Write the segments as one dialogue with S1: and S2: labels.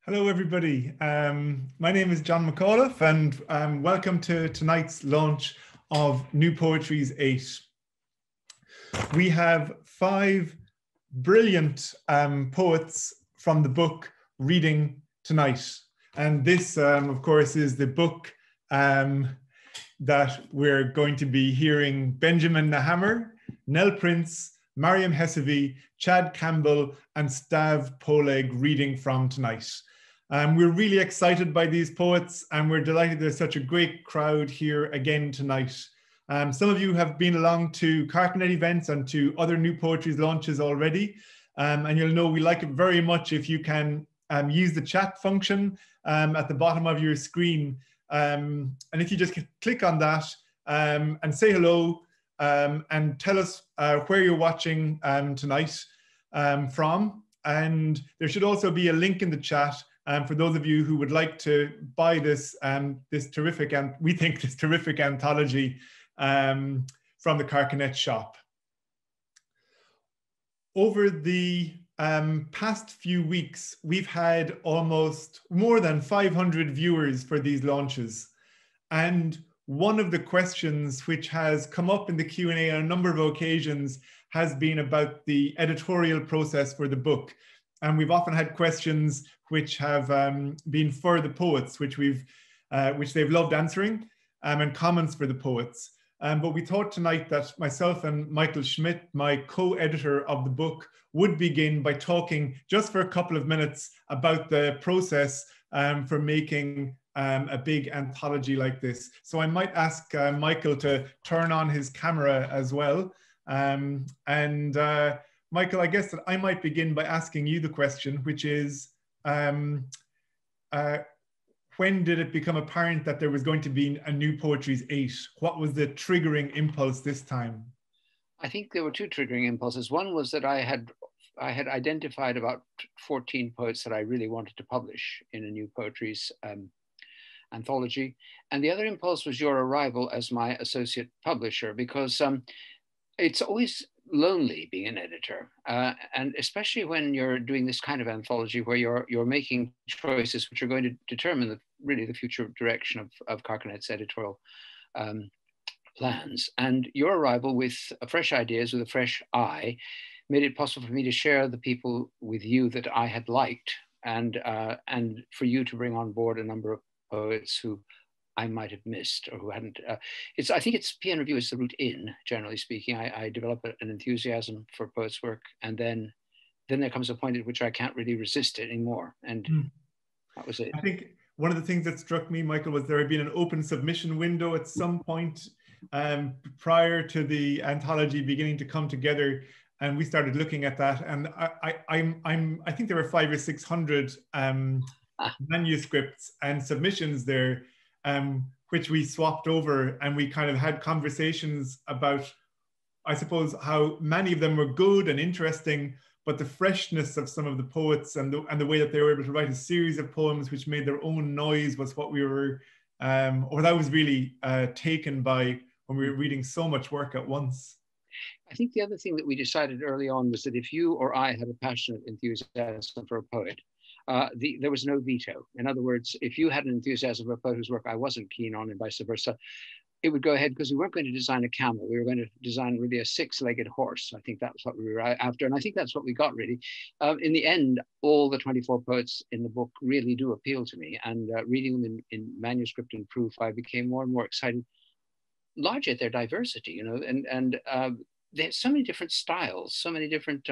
S1: Hello, everybody. My name is John McAuliffe, and welcome to tonight's launch of New Poetries VIII. We have 5 brilliant poets from the book reading tonight. And this, of course, is the book that we're going to be hearing Benjamin Nehammer, Nell, Maryam Hessavi, Chad Campbell, and Stav Poleg reading from tonight. We're really excited by these poets, and we're delighted there's such a great crowd here again tonight. Some of you have been along to Carcanet events and to other New Poetries launches already, and you'll know we like it very much if you can use the chat function at the bottom of your screen. And if you just click on that and say hello and tell us where you're watching tonight from. And there should also be a link in the chat for those of you who would like to buy this, this terrific anthology from the Carcanet shop. Over the past few weeks, we've had almost more than 500 viewers for these launches. And one of the questions which has come up in the Q&A on a number of occasions has been about the editorial process for the book. And we've often had questions which have been for the poets, which they've loved answering, and comments for the poets. But we thought tonight that myself and Michael Schmidt, my co-editor of the book, would begin by talking just for a couple of minutes about the process for making a big anthology like this. So I might ask Michael to turn on his camera as well. Michael, I guess that I might begin by asking you the question, which is, when did it become apparent that there was going to be a New Poetries VIII? What was the triggering impulse this time?
S2: I think there were 2 triggering impulses. One was that I had identified about 14 poets that I really wanted to publish in a New Poetries anthology. And the other impulse was your arrival as my associate publisher, because it's always lonely being an editor, and especially when you're doing this kind of anthology where you're making choices which are going to determine really the future direction of Carcanet's editorial plans. And your arrival with fresh ideas, with a fresh eye, made it possible for me to share the people with you that I had liked, and for you to bring on board a number of poets who I might have missed or who hadn't. I think it's peer review is the route in, generally speaking. I develop an enthusiasm for poets' work, and then there comes a point at which I can't really resist it anymore. And that was it.
S1: I think one of the things that struck me, Michael, was there had been an open submission window at some point prior to the anthology beginning to come together, and we started looking at that. And I think there were 500 or 600 manuscripts and submissions there, which we swapped over, and we kind of had conversations about, I suppose, how many of them were good and interesting, but the freshness of some of the poets and the way that they were able to write a series of poems which made their own noise was what we were, or that was really taken by when we were reading so much work at once.
S2: I think the other thing that we decided early on was that if you or I had a passionate enthusiasm for a poet, there was no veto. In other words, if you had an enthusiasm for a poet whose work I wasn't keen on and vice versa, it would go ahead, because we weren't going to design a camel. We were going to design really a 6-legged horse. I think that was what we were after. And I think that's what we got, really. In the end, all the 24 poets in the book really do appeal to me. And reading them in manuscript and proof, I became more and more excited, largely at their diversity, you know, and there's so many different styles, so many different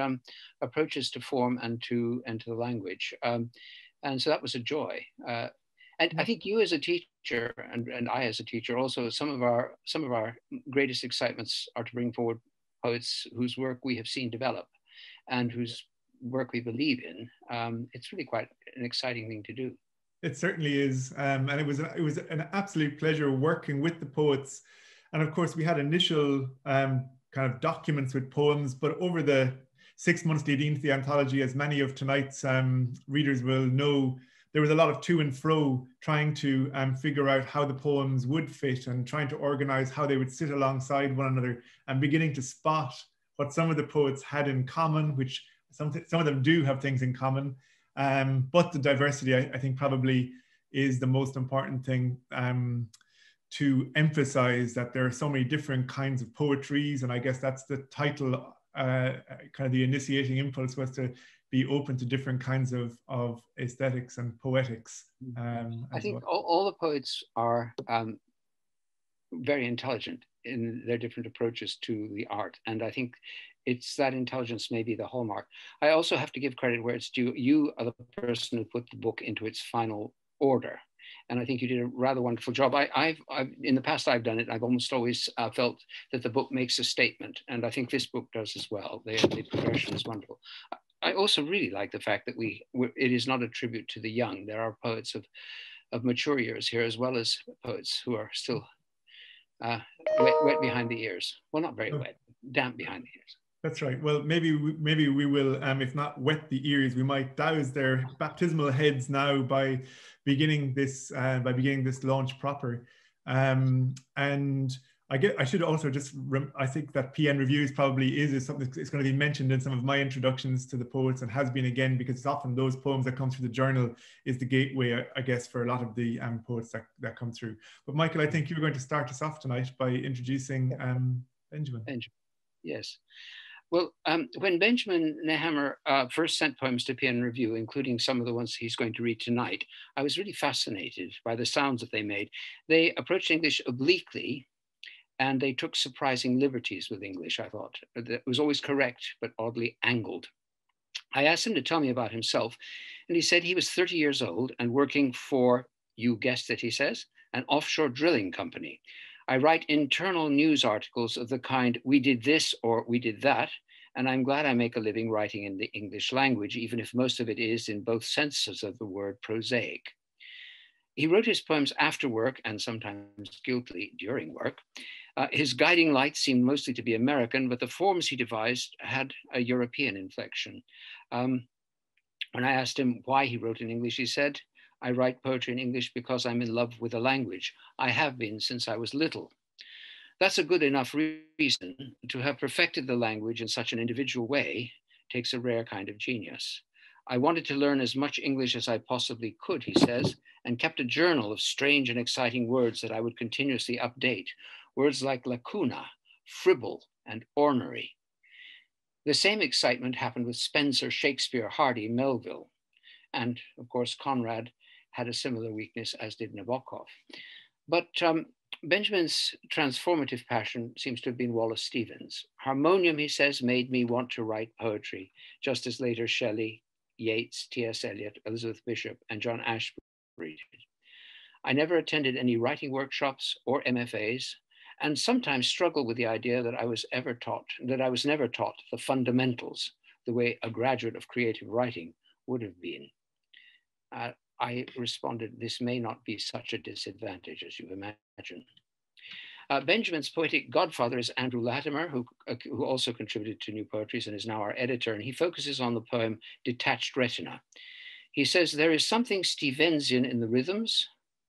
S2: approaches to form and to the language, and so that was a joy. And I think you as a teacher and I as a teacher also, some of our greatest excitements are to bring forward poets whose work we have seen develop and whose work we believe in. It's really quite an exciting thing to do.
S1: It certainly is, and it was an absolute pleasure working with the poets. And of course, we had initial kind of documents with poems, but over the 6 months leading into the anthology, as many of tonight's readers will know, there was a lot of to and fro trying to figure out how the poems would fit and trying to organize how they would sit alongside one another, and beginning to spot what some of the poets had in common, which some of them do have things in common, But the diversity, I think, probably is the most important thing, to emphasize that there are so many different kinds of poetries. And I guess that's the title, kind of the initiating impulse was to be open to different kinds of aesthetics and poetics.
S2: I think all the poets are very intelligent in their different approaches to the art. And I think it's that intelligence may be the hallmark. I also have to give credit where it's due. You are the person who put the book into its final order. And I think you did a rather wonderful job. I've in the past I've done it. I've almost always felt that the book makes a statement. And I think this book does as well. The progression is wonderful. I also really like the fact that it is not a tribute to the young. There are poets of mature years here, as well as poets who are still wet behind the ears. Well, not very wet, damp behind the ears.
S1: That's right. Well, maybe we will, if not wet the ears, we might douse their baptismal heads now by beginning this launch proper. And I should also just, I think that PN Reviews probably is something that's going to be mentioned in some of my introductions to the poets, and has been again, because it's often those poems that come through the journal is the gateway, I guess, for a lot of the poets that come through. But Michael, I think you were going to start us off tonight by introducing Benjamin.
S2: Yes. Well, when Benjamin Nehammer first sent poems to PN Review, including some of the ones he's going to read tonight, I was really fascinated by the sounds that they made. They approached English obliquely, and they took surprising liberties with English, I thought. It was always correct, but oddly angled. I asked him to tell me about himself, and he said he was 30 years old and working for, you guessed it, he says, an offshore drilling company. I write internal news articles of the kind, we did this or we did that, and I'm glad I make a living writing in the English language, even if most of it is, in both senses of the word, prosaic. He wrote his poems after work and sometimes guiltily during work. His guiding light seemed mostly to be American, but the forms he devised had a European inflection. When I asked him why he wrote in English, he said, I write poetry in English because I'm in love with the language. I have been since I was little. That's a good enough reason. To have perfected the language in such an individual way takes a rare kind of genius. I wanted to learn as much English as I possibly could, he says, and kept a journal of strange and exciting words that I would continuously update. Words like lacuna, fribble, and ornery. The same excitement happened with Spenser, Shakespeare, Hardy, Melville. And of course, Conrad had a similar weakness, as did Nabokov. But Benjamin's transformative passion seems to have been Wallace Stevens. Harmonium, he says, made me want to write poetry, just as later Shelley, Yeats, T.S. Eliot, Elizabeth Bishop, and John Ashbery did. I never attended any writing workshops or MFAs, and sometimes struggle with the idea that I was never taught the fundamentals the way a graduate of creative writing would have been. I responded, this may not be such a disadvantage as you imagine. Benjamin's poetic godfather is Andrew Latimer, who also contributed to New Poetries and is now our editor, and he focuses on the poem Detached Retina. He says, there is something Stevensian in the rhythms,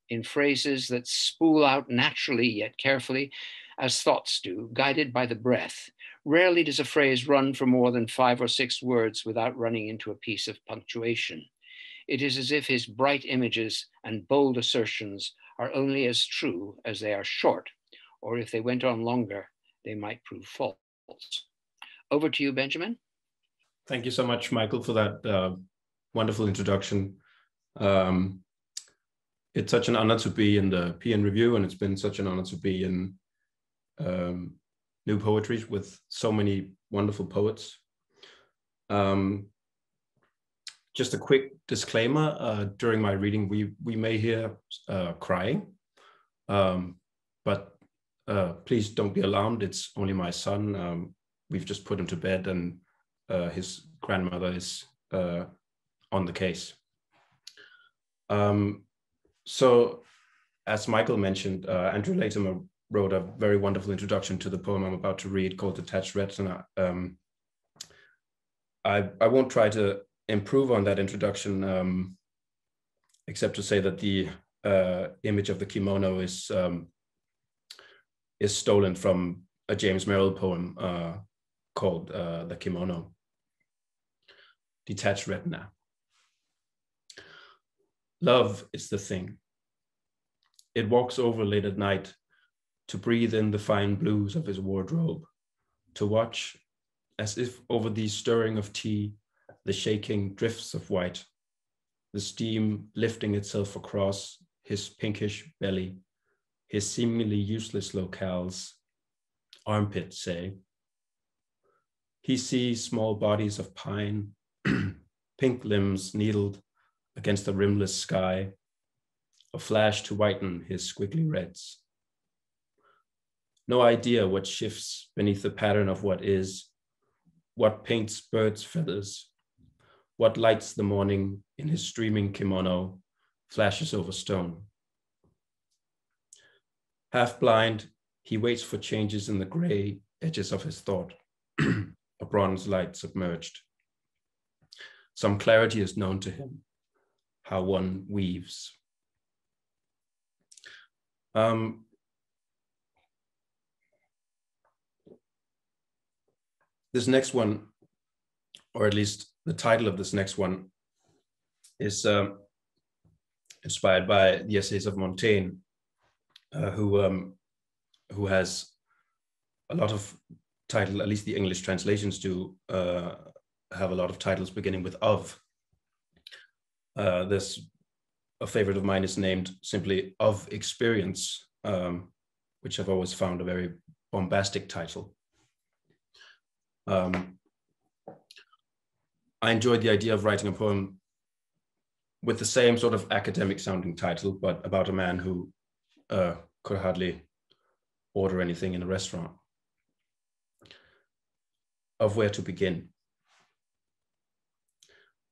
S2: in phrases that spool out naturally yet carefully, as thoughts do, guided by the breath. Rarely does a phrase run for more than 5 or 6 words without running into a piece of punctuation. It is as if his bright images and bold assertions are only as true as they are short, or if they went on longer, they might prove false. Over to you, Benjamin.
S3: Thank you so much, Michael, for that wonderful introduction. It's such an honor to be in the PN Review, and it's been such an honor to be in New Poetries with so many wonderful poets. Just a quick disclaimer, during my reading, we may hear crying, but please don't be alarmed. It's only my son. We've just put him to bed, and his grandmother is on the case. So, as Michael mentioned, Andrew Latimer wrote a very wonderful introduction to the poem I'm about to read called Detached Retina. I won't try to improve on that introduction, except to say that the image of the kimono is stolen from a James Merrill poem called The Kimono. Detached Retina. Love is the thing. It walks over late at night to breathe in the fine blues of his wardrobe, to watch, as if over the stirring of tea, the shaking drifts of white, the steam lifting itself across his pinkish belly, his seemingly useless locales, armpits, say. He sees small bodies of pine, pink limbs needled against the rimless sky, a flash to whiten his squiggly reds. No idea what shifts beneath the pattern of what is, what paints birds' feathers, what lights the morning in his streaming kimono, flashes over stone. Half blind, he waits for changes in the gray edges of his thought, a bronze light submerged. Some clarity is known to him, how one weaves. This next one, or at least the title of this next one, is inspired by the essays of Montaigne, who has a lot of title, at least the English translations do have a lot of titles beginning with of. There's a favorite of mine is named simply Of Experience, which I've always found a very bombastic title. I enjoyed the idea of writing a poem with the same sort of academic sounding title, but about a man who could hardly order anything in a restaurant. Of where to begin.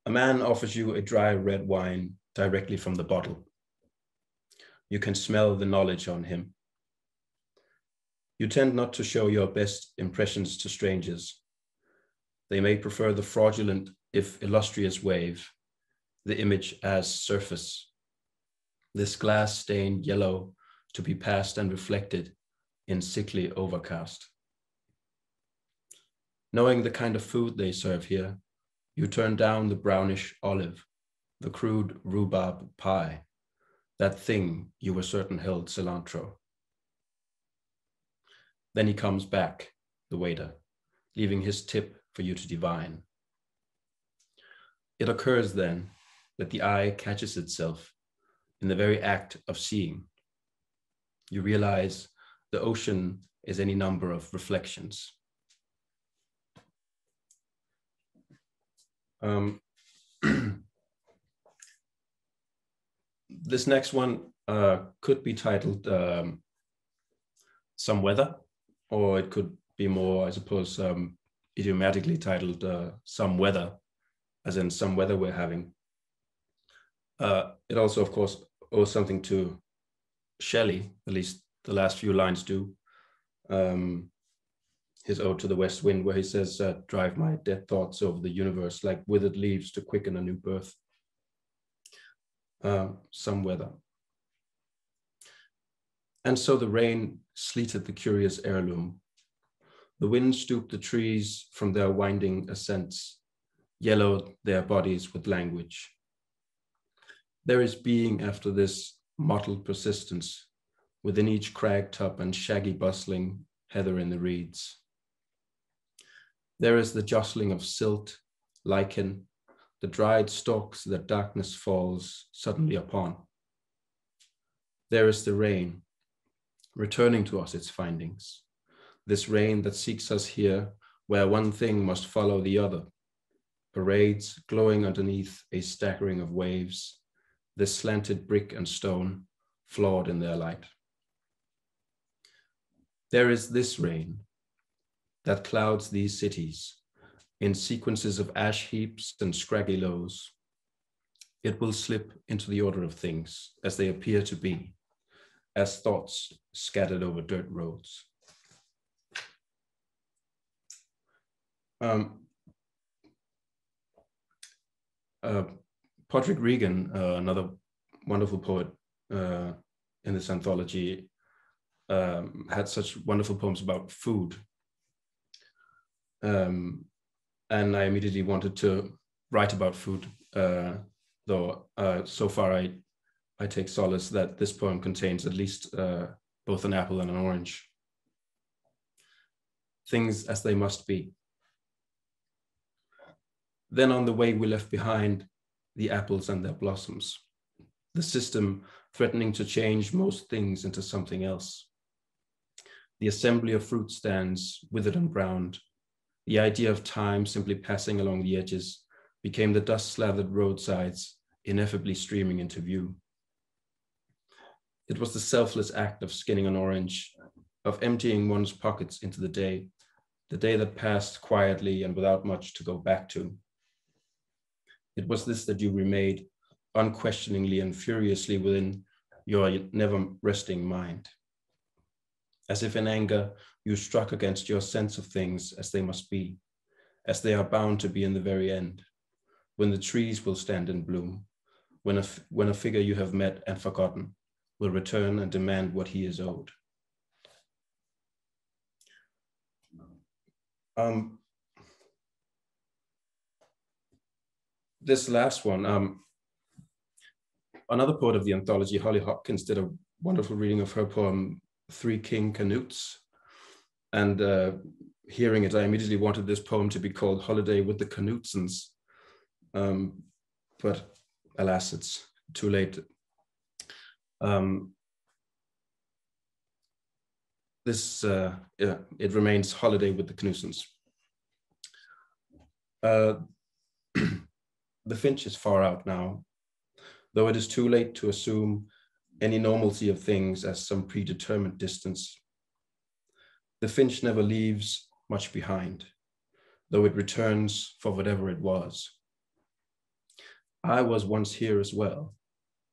S3: A man offers you a dry red wine directly from the bottle. You can smell the knowledge on him. You tend not to show your best impressions to strangers. They may prefer the fraudulent, if illustrious wave, the image as surface, this glass stained yellow to be passed and reflected in sickly overcast. Knowing the kind of food they serve here, you turn down the brownish olive, the crude rhubarb pie, that thing you were certain held cilantro. Then he comes back, the waiter, leaving his tip for you to divine. It occurs then that the eye catches itself in the very act of seeing. You realize the ocean is any number of reflections. This next one could be titled Some Weather, or it could be more, I suppose, idiomatically titled Some Weather, as in some weather we're having. It also, of course, owes something to Shelley, at least the last few lines do. His Ode to the West Wind, where he says, drive my dead thoughts over the universe like withered leaves to quicken a new birth. Some weather. And so the rain sleeted the curious heirloom. The wind stooped the trees from their winding ascents, yellowed their bodies with language. There is being after this mottled persistence, within each crag top and shaggy bustling heather in the reeds. There is the jostling of silt, lichen, the dried stalks that darkness falls suddenly upon. There is the rain, returning to us its findings, this rain that seeks us here, where one thing must follow the other, parades glowing underneath a staggering of waves, this slanted brick and stone, flawed in their light. There is this rain that clouds these cities in sequences of ash heaps and scraggy lows. It will slip into the order of things as they appear to be, as thoughts scattered over dirt roads. Padraig Regan, another wonderful poet in this anthology, had such wonderful poems about food. And I immediately wanted to write about food though so far I take solace that this poem contains at least both an apple and an orange. Things as they must be. Then on the way we left behind the apples and their blossoms, the system threatening to change most things into something else. The assembly of fruit stands, withered and browned. The idea of time simply passing along the edges became the dust-slathered roadsides, ineffably streaming into view. It was the selfless act of skinning an orange, of emptying one's pockets into the day that passed quietly and without much to go back to. It was this that you remade unquestioningly and furiously within your never-resting mind. As if in anger, you struck against your sense of things as they must be, as they are bound to be in the very end, when the trees will stand in bloom, when a figure you have met and forgotten will return and demand what he is owed. This last one, another poet of the anthology, Holly Hopkins, did a wonderful reading of her poem, Three King Canutes. And hearing it, I immediately wanted this poem to be called Holiday with the Canutsons. But alas, it's too late. It remains Holiday with the Canutsons. The finch is far out now, though it is too late to assume any normalcy of things as some predetermined distance. The finch never leaves much behind, though it returns for whatever it was. I was once here as well,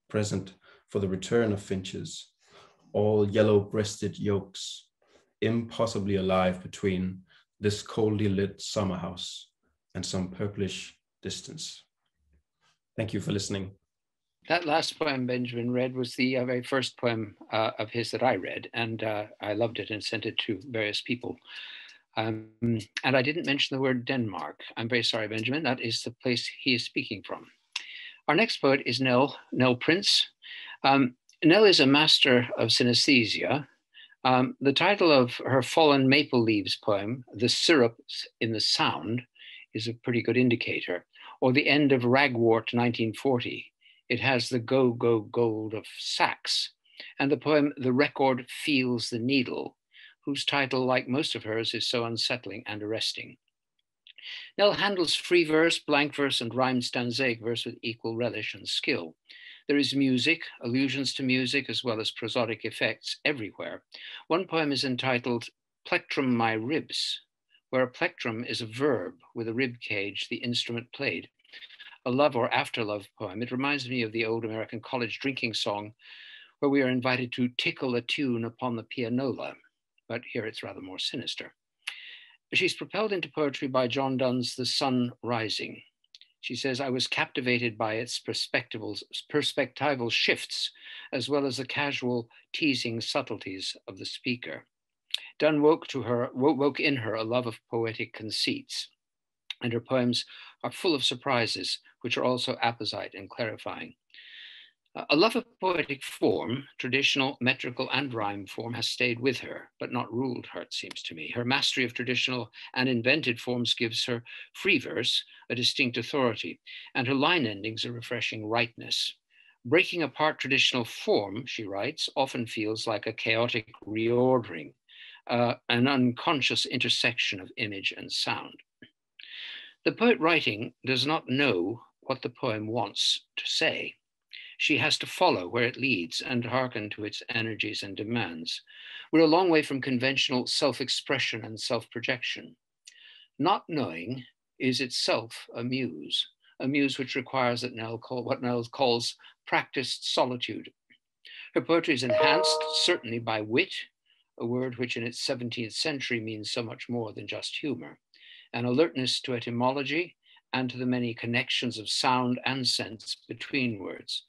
S3: present for the return of finches, all yellow-breasted yolks, impossibly alive between this coldly lit summer house and some purplish distance. Thank you for listening.
S2: That last poem Benjamin read was the very first poem of his that I read, and I loved it and sent it to various people. And I didn't mention the word Denmark. I'm very sorry, Benjamin. That is the place he is speaking from. Our next poet is Nell Prince. Nell is a master of synesthesia. The title of her Fallen Maple Leaves poem, The Syrups in the Sound, is a pretty good indicator, or The End of Ragwort 1940. It has the go, go, gold of sax, and the poem The Record Feels the Needle, whose title, like most of hers, is so unsettling and arresting. Nell handles free verse, blank verse, and rhymed stanzaic verse with equal relish and skill. There is music, allusions to music, as well as prosodic effects everywhere. One poem is entitled Plectrum My Ribs, where a plectrum is a verb with a rib cage, the instrument played. A love or after-love poem. It reminds me of the old American college drinking song where we are invited to tickle a tune upon the pianola, but here it's rather more sinister. She's propelled into poetry by John Donne's The Sun Rising. She says, I was captivated by its perspectival shifts, as well as the casual teasing subtleties of the speaker. Donne woke in her a love of poetic conceits, and her poems are full of surprises, which are also apposite and clarifying. A love of poetic form, traditional, metrical, and rhyme form, has stayed with her, but not ruled her, it seems to me. Her mastery of traditional and invented forms gives her free verse a distinct authority, and her line endings a refreshing rightness. Breaking apart traditional form, she writes, often feels like a chaotic reordering, an unconscious intersection of image and sound. The poet writing does not know what the poem wants to say. She has to follow where it leads and hearken to its energies and demands. We're a long way from conventional self-expression and self-projection. Not knowing is itself a muse which requires what Nell calls practiced solitude. Her poetry is enhanced, certainly, by wit, a word which in its 17th century means so much more than just humor, an alertness to etymology and to the many connections of sound and sense between words,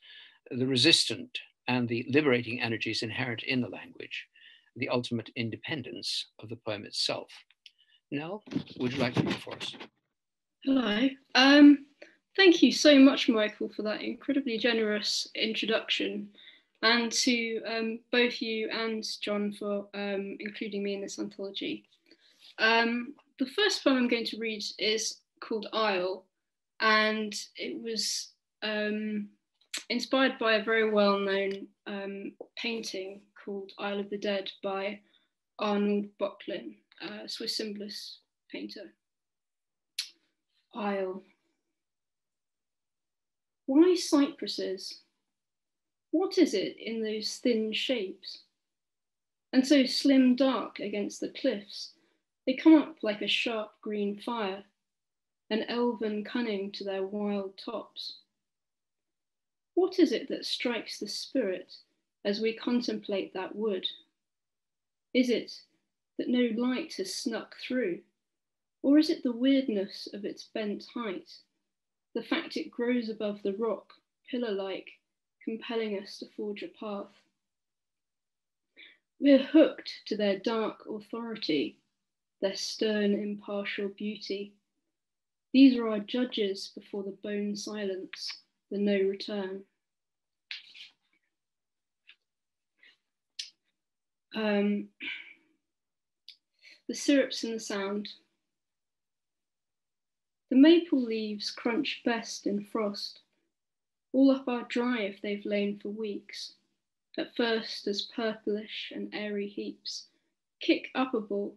S2: the resistant and the liberating energies inherent in the language, the ultimate independence of the poem itself. Nell, would you like to read for us?
S4: Hello. Thank you so much, Michael, for that incredibly generous introduction, and to both you and John for including me in this anthology. The first poem I'm going to read is called Isle, and it was inspired by a very well-known painting called Isle of the Dead by Arnold Böcklin, a Swiss symbolist painter. Isle. Why cypresses? What is it in those thin shapes? And so slim dark against the cliffs, they come up like a sharp green fire, an elven cunning to their wild tops. What is it that strikes the spirit as we contemplate that wood? Is it that no light has snuck through? Or is it the weirdness of its bent height? The fact it grows above the rock, pillar-like, compelling us to forge a path. We're hooked to their dark authority, their stern, impartial beauty. These are our judges before the bone silence, the no return. The syrups in the sound. The maple leaves crunch best in frost, all up our drive they've lain for weeks, at first as purplish and airy heaps, kick upable,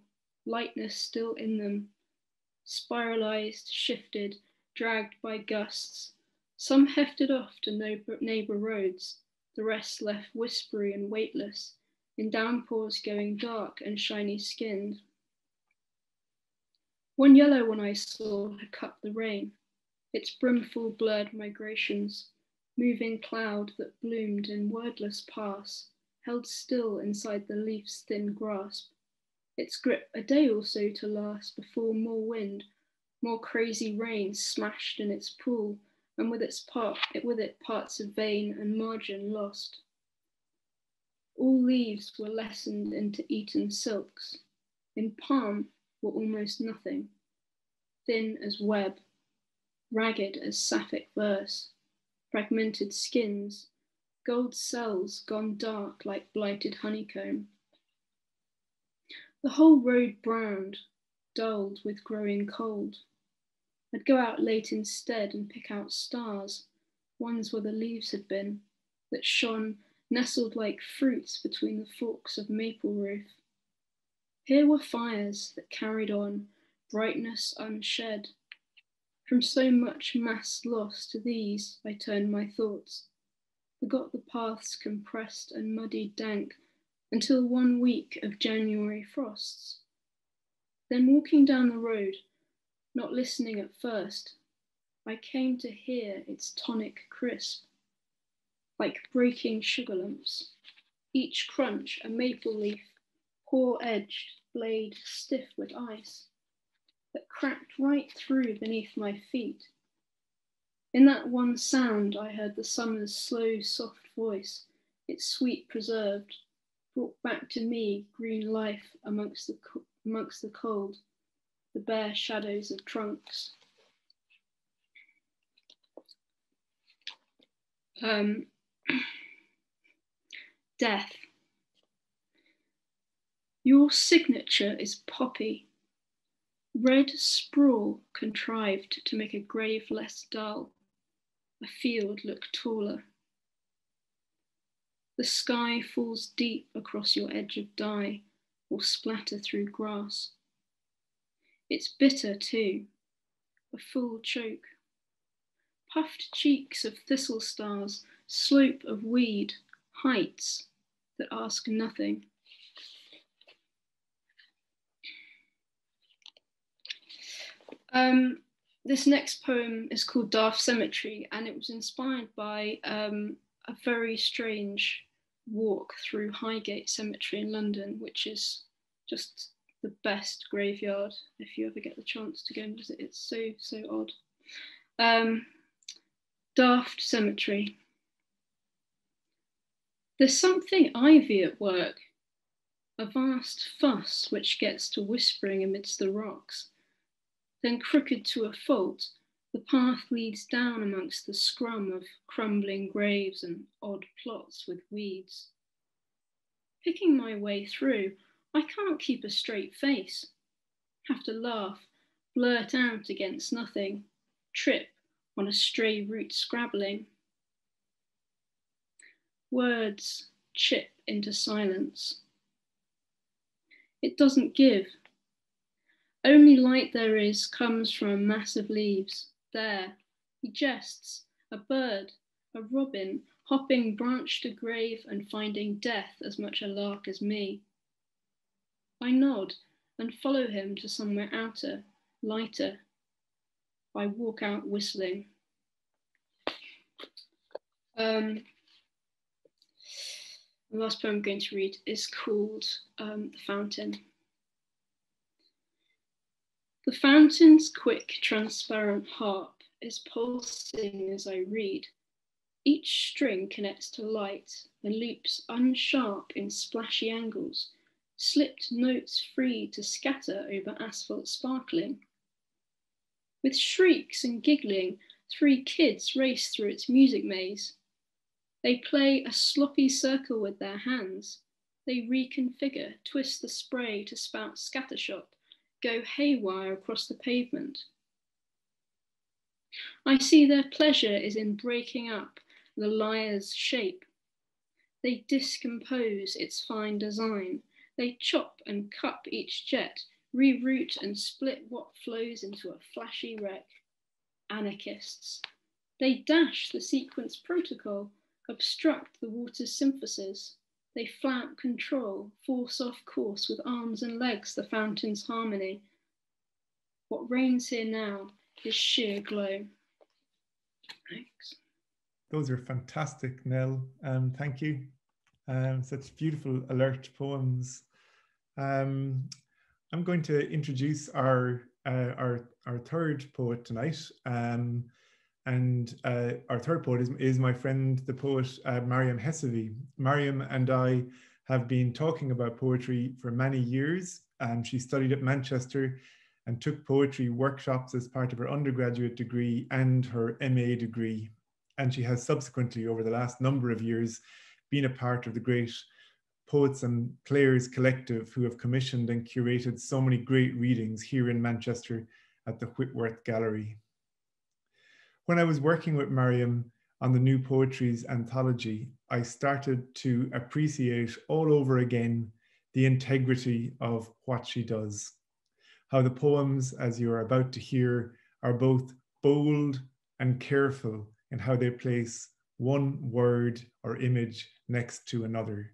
S4: lightness still in them, spiralized, shifted, dragged by gusts, some hefted off to neighbor roads, the rest left whispery and weightless, in downpours going dark and shiny skinned. One yellow one I saw had cut the rain, its brimful blurred migrations, moving cloud that bloomed in wordless pass, held still inside the leaf's thin grasp, its grip a day or so to last before more wind, more crazy rain smashed in its pool, and with it parts of vein and margin lost. All leaves were lessened into Eton silks, in palm were almost nothing, thin as web, ragged as sapphic verse, fragmented skins, gold cells gone dark like blighted honeycomb. The whole road browned, dulled with growing cold. I'd go out late instead and pick out stars, ones where the leaves had been, that shone nestled like fruits between the forks of maple roof. Here were fires that carried on, brightness unshed. From so much mass loss to these, I turned my thoughts, forgot the paths compressed and muddied dank until 1 week of January frosts. Then walking down the road, not listening at first, I came to hear its tonic crisp, like breaking sugar lumps, each crunch a maple leaf, paw-edged, blade stiff with ice, that cracked right through beneath my feet. In that one sound I heard the summer's slow, soft voice, its sweet preserved, brought back to me green life amongst the cold, the bare shadows of trunks. Death. Your signature is poppy, red sprawl contrived to make a grave less dull, a field look taller. The sky falls deep across your edge of dye or splatter through grass. It's bitter too, a full choke. Puffed cheeks of thistle stars, slope of weed, heights that ask nothing. This next poem is called Darth Symmetry, and it was inspired by a very strange walk through Highgate Cemetery in London, which is just the best graveyard if you ever get the chance to go and visit. It's so odd. Daft Cemetery. There's something ivy at work, a vast fuss which gets to whispering amidst the rocks, then crooked to a fault, The path leads down amongst the scrum of crumbling graves and odd plots with weeds. Picking my way through, I can't keep a straight face. Have to laugh, blurt out against nothing, trip on a stray root scrabbling. Words chip into silence. It doesn't give. Only light there is comes from a mass of leaves. There, he jests, a bird, a robin, hopping branch to grave and finding death as much a lark as me. I nod and follow him to somewhere outer, lighter. I walk out whistling. The last poem I'm going to read is called The Fountain. The fountain's quick, transparent harp is pulsing as I read. Each string connects to light and loops unsharp in splashy angles, slipped notes free to scatter over asphalt sparkling. With shrieks and giggling, 3 kids race through its music maze. They play a sloppy circle with their hands. They reconfigure, twist the spray to spout scattershot, go haywire across the pavement. I see their pleasure is in breaking up the lyre's shape. They discompose its fine design. They chop and cup each jet, reroute and split what flows into a flashy wreck. Anarchists. They dash the sequence protocol, obstruct the water's synthesis. They flout control, force off course with arms and legs the fountain's harmony. What reigns here now is sheer glow. Thanks.
S1: Those are fantastic, Nell. Thank you. Such beautiful, alert poems. I'm going to introduce our third poet tonight. Our third poet is my friend, the poet Maryam Hessavi. Maryam and I have been talking about poetry for many years. She studied at Manchester and took poetry workshops as part of her undergraduate degree and her MA degree. And she has subsequently, over the last number of years, been a part of the great Poets and Players Collective, who have commissioned and curated so many great readings here in Manchester at the Whitworth Gallery. When I was working with Maryam on the New Poetries anthology, I started to appreciate all over again the integrity of what she does. How the poems, as you are about to hear, are both bold and careful in how they place one word or image next to another,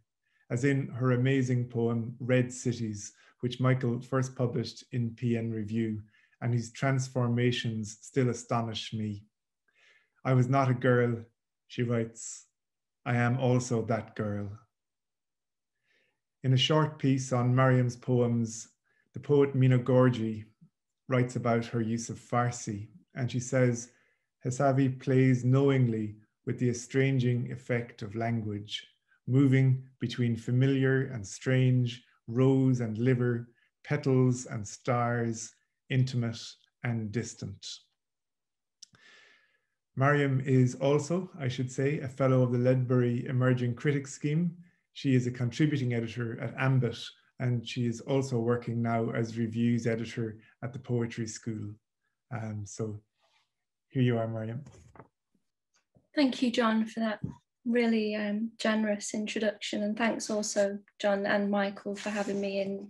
S1: as in her amazing poem, Red Cities, which Michael first published in PN Review, and whose transformations still astonish me. I was not a girl, she writes. I am also that girl. In a short piece on Maryam's poems, the poet Mina Gorgi writes about her use of Farsi, and she says, Hessavi plays knowingly with the estranging effect of language, moving between familiar and strange, rose and liver, petals and stars, intimate and distant. Maryam is also, I should say, a fellow of the Ledbury Emerging Critics Scheme. She is a contributing editor at Ambit, and she is also working now as reviews editor at the Poetry School. So here you are, Maryam.
S5: Thank you, John, for that really generous introduction. And thanks also, John and Michael, for having me in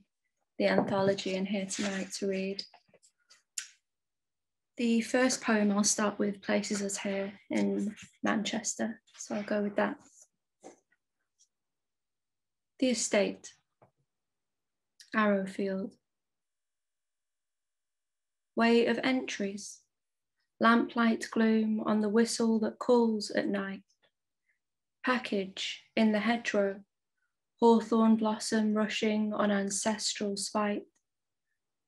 S5: the anthology and here tonight to read. The first poem I'll start with places us here in Manchester, so I'll go with that. The Estate, Arrowfield. Way of entries, lamplight gloom on the whistle that calls at night. Package in the hedgerow, hawthorn blossom rushing on ancestral spite.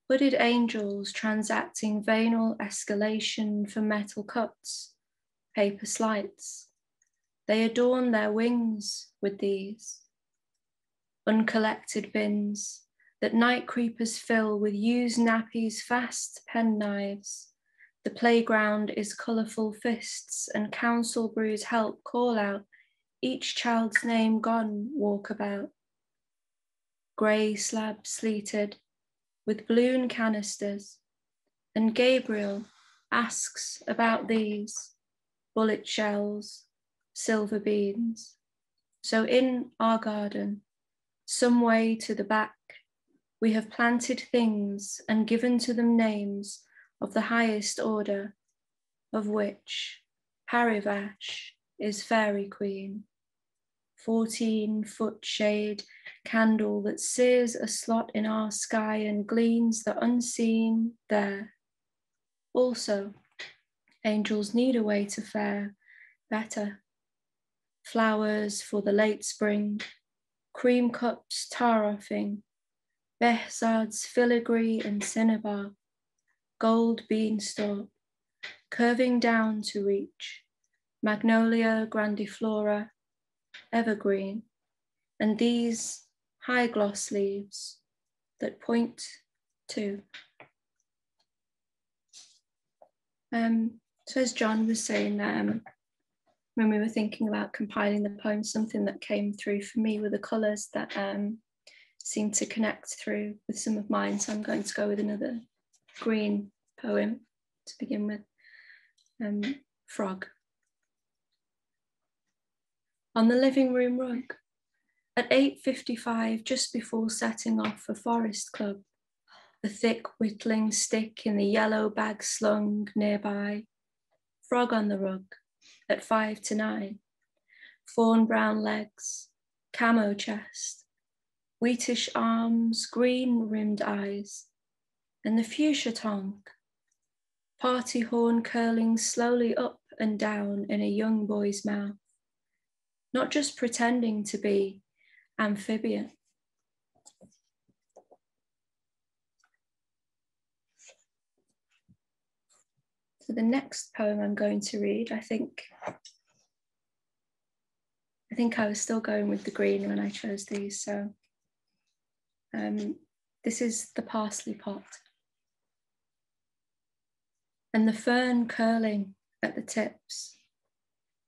S5: Hooded angels transacting venal escalation for metal cuts, paper slights. They adorn their wings with these. Uncollected bins that night creepers fill with used nappies, fast penknives, The playground is colourful fists, and council brews help call out each child's name gone walkabout. Grey slabs sleeted with balloon canisters, and Gabriel asks about these bullet shells, silver beans. So in our garden, some way to the back, we have planted things and given to them names of the highest order, of which Harivash is fairy queen. 14-foot shade candle that sears a slot in our sky and gleans the unseen there. Also, angels need a way to fare better. Flowers for the late spring, cream cups tar-offing, Behzad's filigree and cinnabar, gold beanstalk, curving down to reach, magnolia grandiflora, evergreen, and these high gloss leaves that point to. So as John was saying, when we were thinking about compiling the poem, something that came through for me were the colours that seemed to connect through with some of mine. So I'm going to go with another green poem to begin with. Frog. On the living room rug, at 8:55, just before setting off for Forest Club, the thick whittling stick in the yellow bag slung nearby, frog on the rug, at 5 to 9, fawn brown legs, camo chest, wheatish arms, green rimmed eyes, and the fuchsia tongue, party horn curling slowly up and down in a young boy's mouth, not just pretending to be amphibian. So the next poem I'm going to read, I think I was still going with the green when I chose these. So this is The Parsley Pot. And the fern curling at the tips,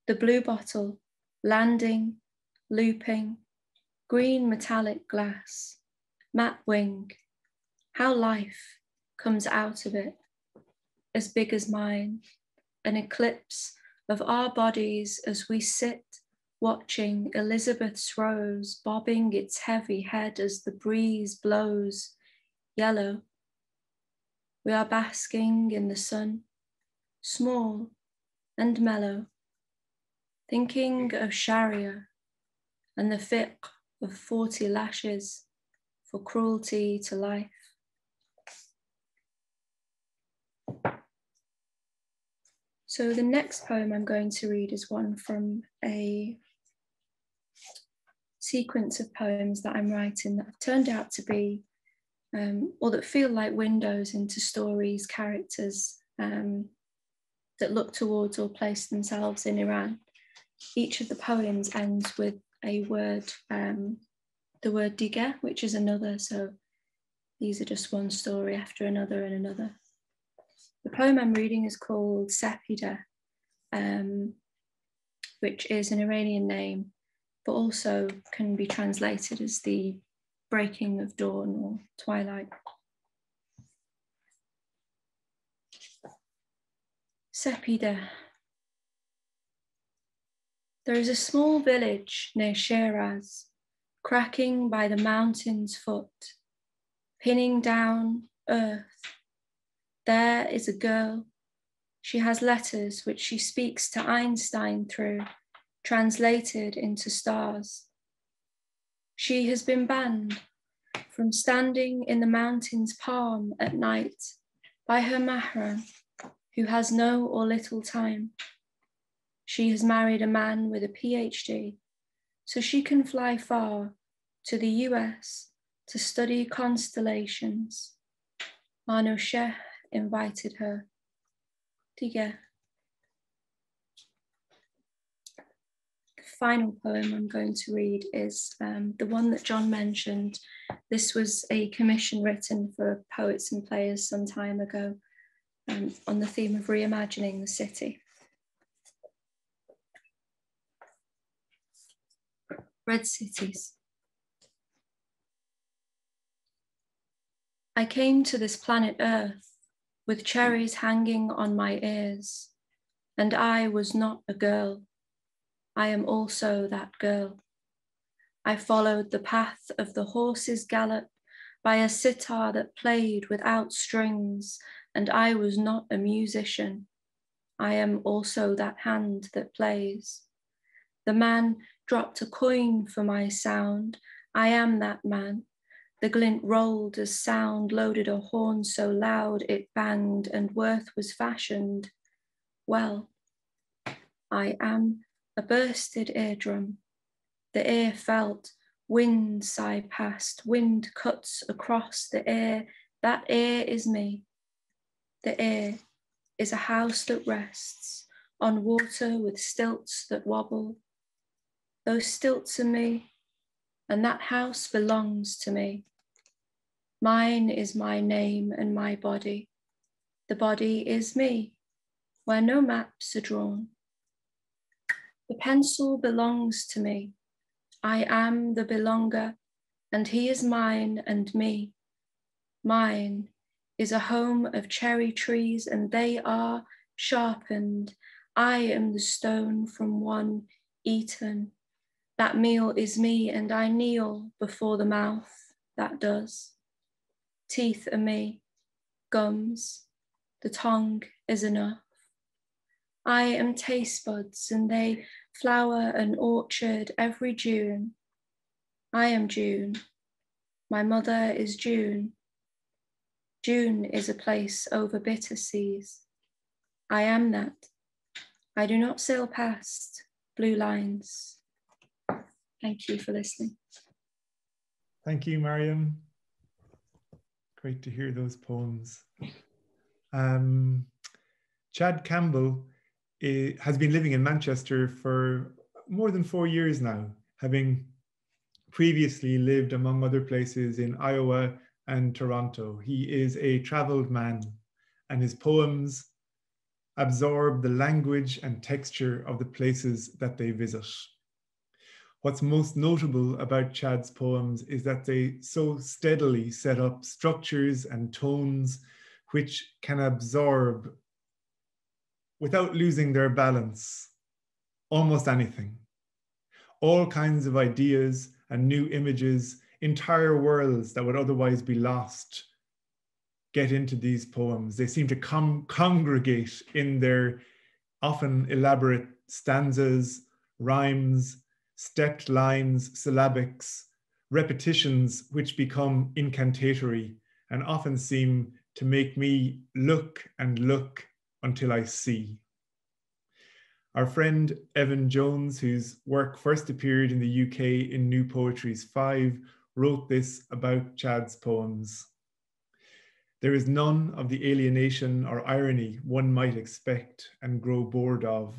S5: the blue bottle landing, looping, green metallic glass, matte wing, how life comes out of it, as big as mine, an eclipse of our bodies as we sit watching Elizabeth's rose bobbing its heavy head as the breeze blows, yellow. We are basking in the sun, small and mellow, thinking of Sharia and the fiqh of 40 lashes for cruelty to life. So the next poem I'm going to read is one from a sequence of poems that I'm writing that have turned out to be, or that feel like windows into stories, characters that look towards or place themselves in Iran. Each of the poems ends with a word, the word diga, which is another. So these are just one story after another and another. The poem I'm reading is called Sepida, which is an Iranian name, but also can be translated as the breaking of dawn or twilight. Sepida. There is a small village near Shiraz, cracking by the mountain's foot, pinning down earth. There is a girl. She has letters which she speaks to Einstein through, translated into stars. She has been banned from standing in the mountain's palm at night by her mahram, who has no or little time. She has married a man with a PhD, so she can fly far to the US to study constellations. Arno Sheh invited her. Diga. The final poem I'm going to read is the one that John mentioned. This was a commission written for Poets and Players some time ago. on the theme of reimagining the city. Red cities. I came to this planet Earth with cherries hanging on my ears, and I was not a girl. I am also that girl. I followed the path of the horse's gallop by a sitar that played without strings, and I was not a musician. I am also that hand that plays. The man dropped a coin for my sound. I am that man. The glint rolled as sound loaded a horn so loud it banged, and worth was fashioned. Well, I am a bursted eardrum. The ear felt, wind sigh past, wind cuts across the ear. That ear is me. The ear is a house that rests on water with stilts that wobble. Those stilts are me, and that house belongs to me. Mine is my name and my body. The body is me, where no maps are drawn. The pencil belongs to me. I am the belonger, and he is mine and me. Mine is a home of cherry trees, and they are sharpened. I am the stone from one eaten. That meal is me, and I kneel before the mouth that does. Teeth are me, gums, the tongue is enough. I am taste buds, and they flower an orchard every June. I am June. My mother is June. June is a place over bitter seas. I am that. I do not sail past blue lines. Thank you for listening.
S1: Thank you, Maryam. Great to hear those poems. Chad Campbell has been living in Manchester for more than 4 years now, having previously lived, among other places, in Iowa and Toronto. He is a traveled man, and his poems absorb the language and texture of the places that they visit. What's most notable about Chad's poems is that they so steadily set up structures and tones which can absorb, without losing their balance, almost anything. All kinds of ideas and new images, entire worlds that would otherwise be lost, get into these poems. They seem to congregate in their often elaborate stanzas, rhymes, stepped lines, syllabics, repetitions which become incantatory and often seem to make me look and look until I see. Our friend Evan Jones, whose work first appeared in the UK in New Poetries VIII, wrote this about Chad's poems. There is none of the alienation or irony one might expect and grow bored of.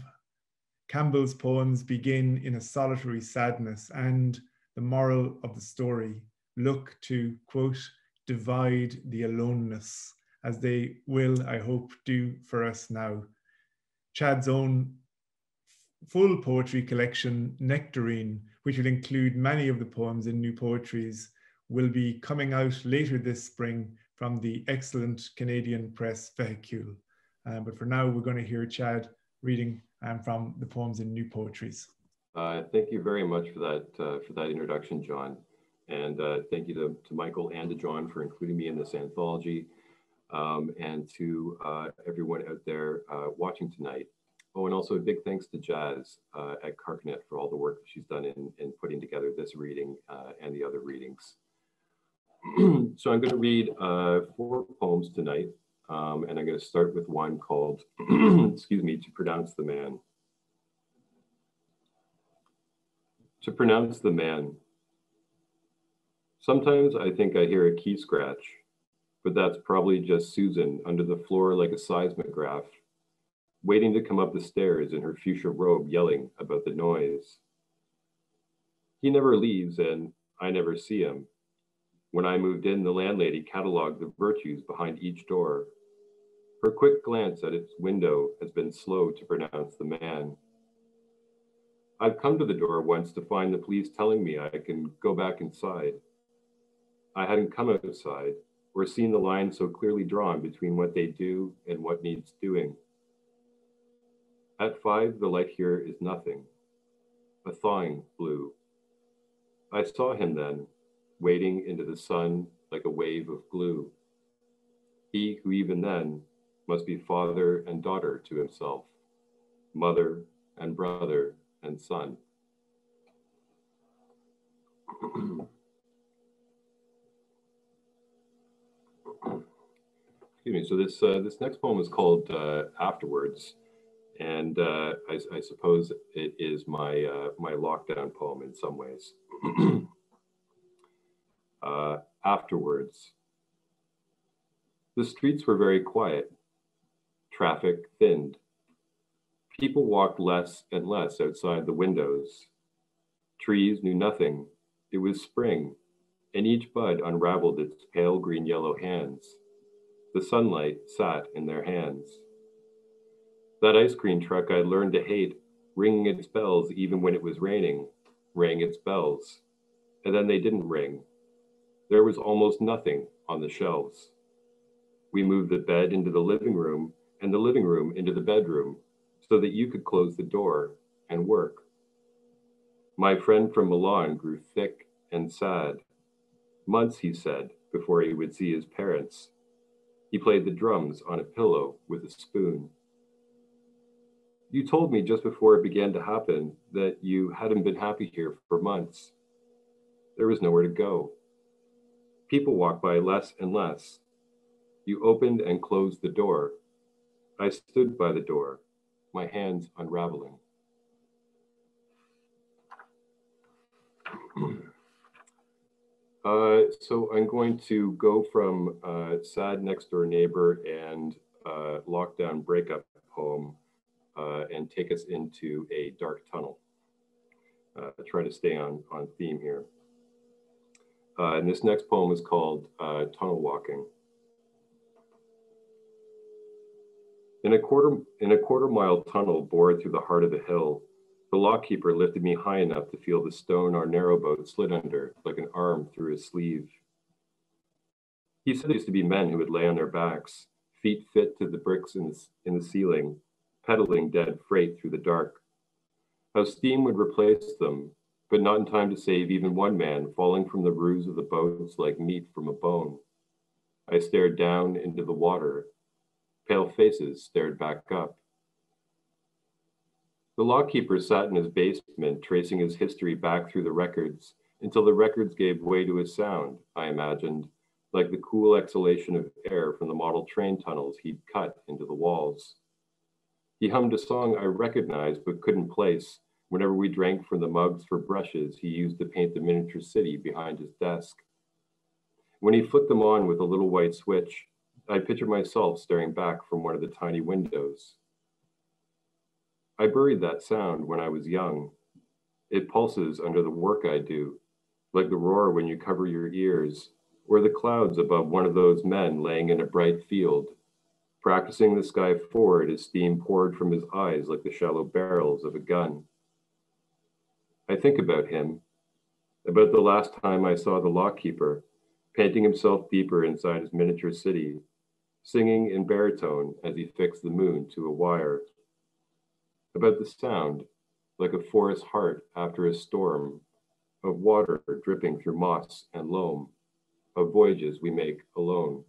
S1: Campbell's poems begin in a solitary sadness, and the moral of the story look to, quote, divide the aloneness, as they will, I hope, do for us now. Chad's own full poetry collection, Nectarine, which will include many of the poems in New Poetries, will be coming out later this spring from the excellent Canadian press Vehicule. But for now, we're going to hear Chad reading from the poems in New Poetries.
S6: Thank you very much for that introduction, John. And thank you to Michael and to John for including me in this anthology, and to everyone out there watching tonight. Oh, and also a big thanks to Jazz at Carcanet for all the work that she's done in putting together this reading and the other readings. So I'm going to read 4 poems tonight, and I'm going to start with one called, excuse me, To Pronounce the Man. To pronounce the man. Sometimes I think I hear a key scratch, but that's probably just Susan under the floor like a seismograph, waiting to come up the stairs in her fuchsia robe, yelling about the noise. He never leaves, and I never see him. When I moved in, the landlady cataloged the virtues behind each door. Her quick glance at its window has been slow to pronounce the man. I've come to the door once to find the police telling me I can go back inside. I hadn't come outside or seen the line so clearly drawn between what they do and what needs doing. At 5, the light here is nothing, a thawing blue. I saw him then, wading into the sun like a wave of glue. He who even then must be father and daughter to himself, mother and brother and son. Excuse me. So this next poem is called Afterwards, and I suppose it is my my lockdown poem in some ways. Afterwards. The streets were very quiet. Traffic thinned. People walked less and less outside the windows. Trees knew nothing. It was spring, and each bud unraveled its pale green-yellow hands. The sunlight sat in their hands. That ice cream truck I'd learned to hate, ringing its bells even when it was raining, rang its bells. And then they didn't ring. There was almost nothing on the shelves. We moved the bed into the living room and the living room into the bedroom so that you could close the door and work. My friend from Milan grew thick and sad. Months, he said, before he would see his parents. He played the drums on a pillow with a spoon. You told me just before it began to happen that you hadn't been happy here for months. There was nowhere to go. People walked by less and less. You opened and closed the door. I stood by the door, my hands unraveling. So I'm going to go from Sad Next Door Neighbor and Lockdown Breakup poem and take us into a dark tunnel. Try to stay on theme here. And this next poem is called Tunnel Walking. In a quarter mile tunnel bored through the heart of the hill, the lockkeeper lifted me high enough to feel the stone our narrowboat slid under like an arm through his sleeve. He said there used to be men who would lay on their backs, feet fit to the bricks in the ceiling, pedaling dead freight through the dark. How steam would replace them, but not in time to save even one man falling from the roofs of the boats like meat from a bone. I stared down into the water. Pale faces stared back up. The lockkeeper sat in his basement, tracing his history back through the records until the records gave way to his sound, I imagined, like the cool exhalation of air from the model train tunnels he'd cut into the walls. He hummed a song I recognized but couldn't place whenever we drank from the mugs for brushes he used to paint the miniature city behind his desk. When he flicked them on with a little white switch, I pictured myself staring back from one of the tiny windows. I buried that sound when I was young. It pulses under the work I do, like the roar when you cover your ears, or the clouds above one of those men laying in a bright field, practicing the sky forward as steam poured from his eyes like the shallow barrels of a gun. I think about him, about the last time I saw the lockkeeper, painting himself deeper inside his miniature city, singing in baritone as he fixed the moon to a wire. About the sound, like a forest heart after a storm, of water dripping through moss and loam, of voyages we make alone.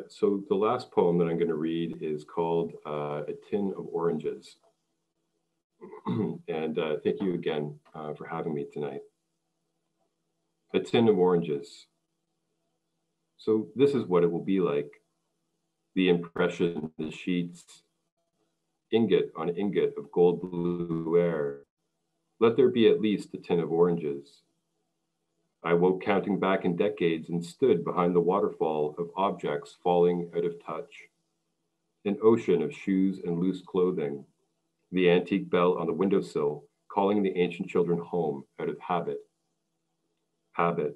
S6: So the last poem that I'm going to read is called A Tin of Oranges. And thank you again for having me tonight. A tin of oranges. So this is what it will be like. The impression, the sheets, ingot on ingot of gold blue air. Let there be at least a tin of oranges. I woke counting back in decades and stood behind the waterfall of objects falling out of touch. An ocean of shoes and loose clothing. The antique bell on the windowsill calling the ancient children home out of habit. Habit.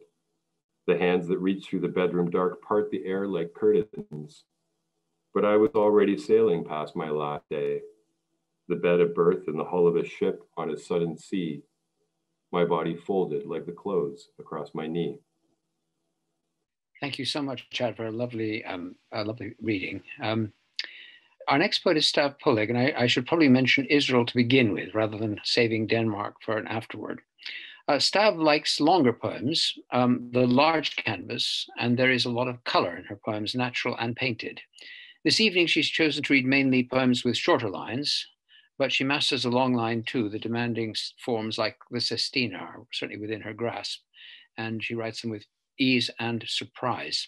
S6: The hands that reach through the bedroom dark part the air like curtains. But I was already sailing past my last day, the bed of birth in the hull of a ship on a sudden sea, my body folded like the clothes across my knee.
S2: Thank you so much, Chad, for a lovely reading. Our next poet is Stav Poleg, and I should probably mention Israel to begin with, rather than saving Denmark for an afterword. Stav likes longer poems, the large canvas, and there is a lot of color in her poems, natural and painted. This evening, she's chosen to read mainly poems with shorter lines, but she masters a long line too. The demanding forms like the sestina are certainly within her grasp, and she writes them with ease and surprise.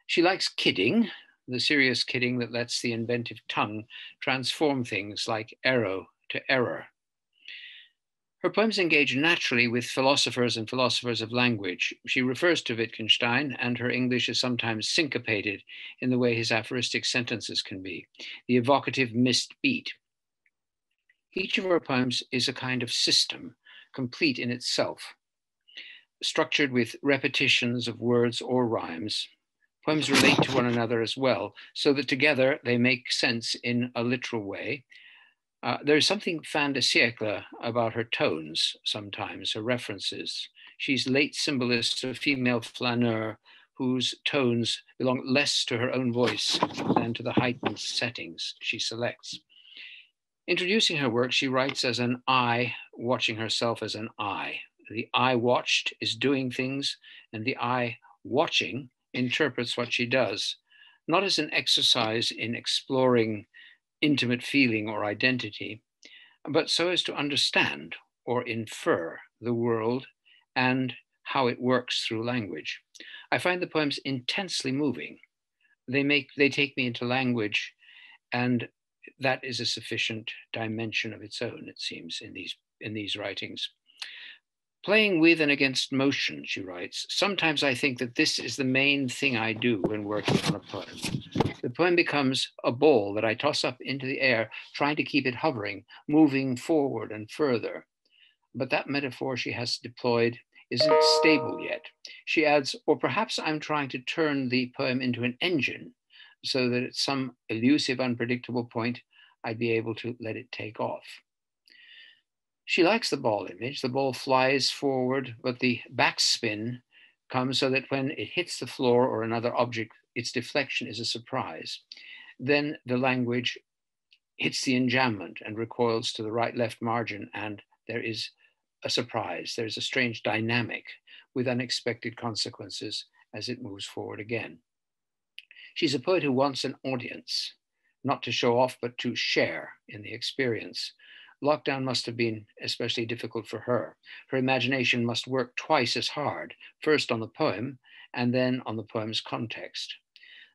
S2: She likes kidding, the serious kidding that lets the inventive tongue transform things like arrow to error. Her poems engage naturally with philosophers and philosophers of language. She refers to Wittgenstein, and her English is sometimes syncopated in the way his aphoristic sentences can be, the evocative missed beat. Each of her poems is a kind of system, complete in itself, structured with repetitions of words or rhymes. Poems relate to one another as well, so that together they make sense in a literal way. There's something fin de siècle about her tones sometimes, her references. She's late symbolist, a female flaneur whose tones belong less to her own voice than to the heightened settings she selects. Introducing her work, she writes as an I, watching herself as an I. The I watched is doing things, and the I watching interprets what she does, not as an exercise in exploring intimate feeling or identity, but so as to understand or infer the world and how it works through language. I find the poems intensely moving. They take me into language, and that is a sufficient dimension of its own, it seems, in these writings. Playing with and against motion, she writes, sometimes I think that this is the main thing I do when working on a poem. The poem becomes a ball that I toss up into the air, trying to keep it hovering, moving forward and further. But that metaphor she has deployed isn't stable yet. She adds, or perhaps I'm trying to turn the poem into an engine so that at some elusive, unpredictable point, I'd be able to let it take off. She likes the ball image. The ball flies forward, but the backspin comes so that when it hits the floor or another object, its deflection is a surprise. Then the language hits the enjambment and recoils to the right-left margin, and there is a surprise. There's a strange dynamic with unexpected consequences as it moves forward again. She's a poet who wants an audience, not to show off, but to share in the experience. Lockdown must have been especially difficult for her. Her imagination must work twice as hard, first on the poem and then on the poem's context.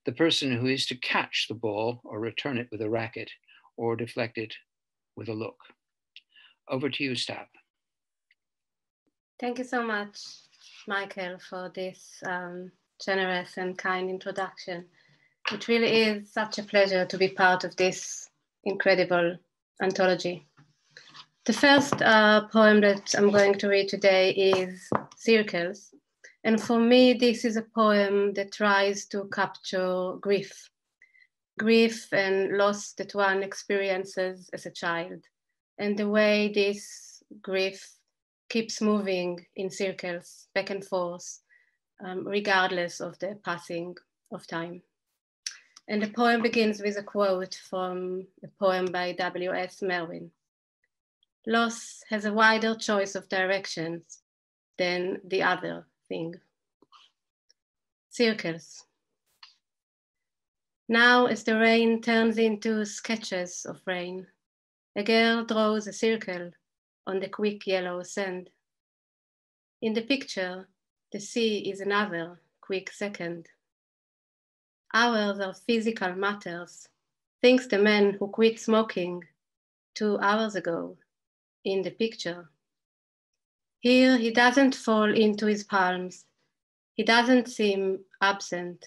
S2: The person who is to catch the ball or return it with a racket or deflect it with a look. Over to you, Stav.
S7: Thank you so much, Michael, for this generous and kind introduction. It really is such a pleasure to be part of this incredible anthology. The first poem that I'm going to read today is Circles. And for me, this is a poem that tries to capture grief and loss that one experiences as a child, and the way this grief keeps moving in circles, back and forth, regardless of the passing of time. And the poem begins with a quote from a poem by W.S. Merwin. Loss has a wider choice of directions than the other thing. Circles. Now, as the rain turns into sketches of rain, a girl draws a circle on the quick yellow sand. In the picture, the sea is another quick second. Hours are physical matters, thinks the man who quit smoking 2 hours ago in the picture. Here, he doesn't fall into his palms. He doesn't seem absent.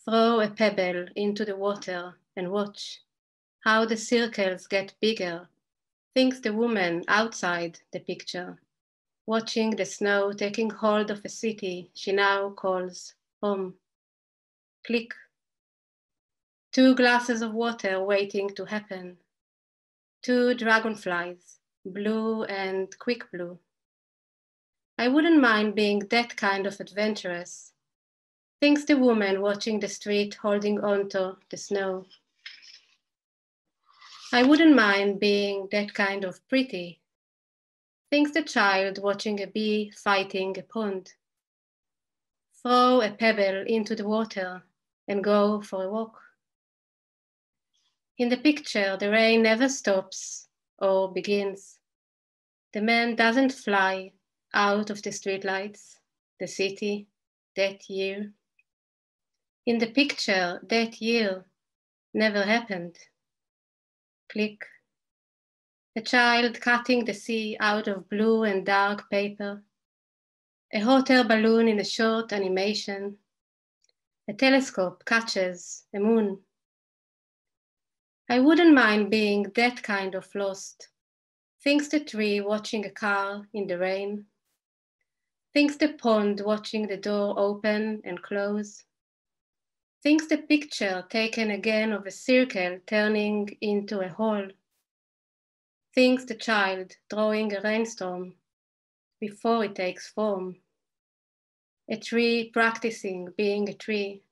S7: Throw a pebble into the water and watch how the circles get bigger, thinks the woman outside the picture. watching the snow taking hold of a city she now calls home. Click. 2 glasses of water waiting to happen. 2 dragonflies, blue and quick blue. I wouldn't mind being that kind of adventurous, thinks the woman watching the street holding onto the snow. I wouldn't mind being that kind of pretty, thinks the child watching a bee fighting a pond. Throw a pebble into the water and go for a walk. In the picture, the rain never stops or begins. The man doesn't fly out of the streetlights, the city, that year. In the picture, that year never happened. Click. A child cutting the sea out of blue and dark paper. A hot air balloon in a short animation. A telescope catches a moon. I wouldn't mind being that kind of lost. Thinks the tree watching a car in the rain. Thinks the pond watching the door open and close. Thinks the picture taken again of a circle turning into a hole. Thinks the child drawing a rainstorm before it takes form. A tree practicing being a tree.